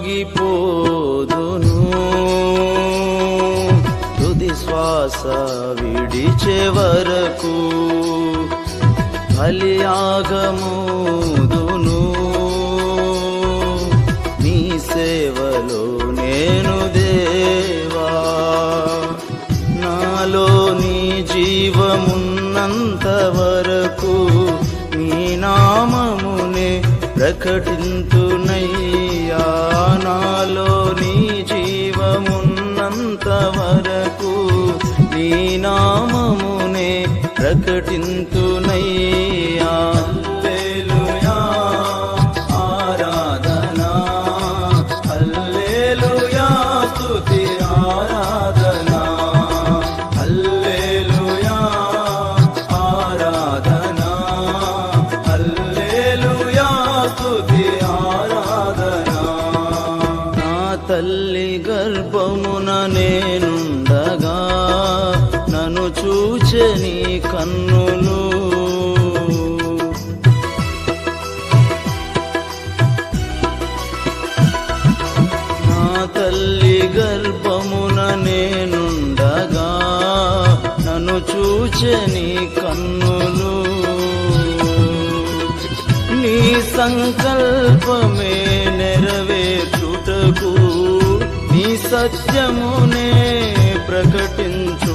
సాగిపోదును తుది శ్వాస విడిచే వరకు బలియాగముదును నీ సేవలో నేను దేవా నాలో నీ జీవమున్నంత వరకు నీ నామమునే ప్రకటింతునయ్యా నాలో నీ జీవమున్నంత వరకు నీ నామమునే ప్రకటింతునయ్యా హల్లెలూయా ఆరాధనా హల్లెలూయా స్తుతి ఆరాధనా హల్లెలూయా ఆరాధనా హల్లెలూయా స్తుతి ఆరాధనా నా తల్లి గర్భమున నేనుండగా నన్ను చూచె నీ కన్నులు నా తల్లి గర్భమున నేనుండగా నన్ను చూచె నీ కన్నులు నీ సంకల్పమే నెరవేర్చుటకు నీ సత్యమునే ప్రకటించు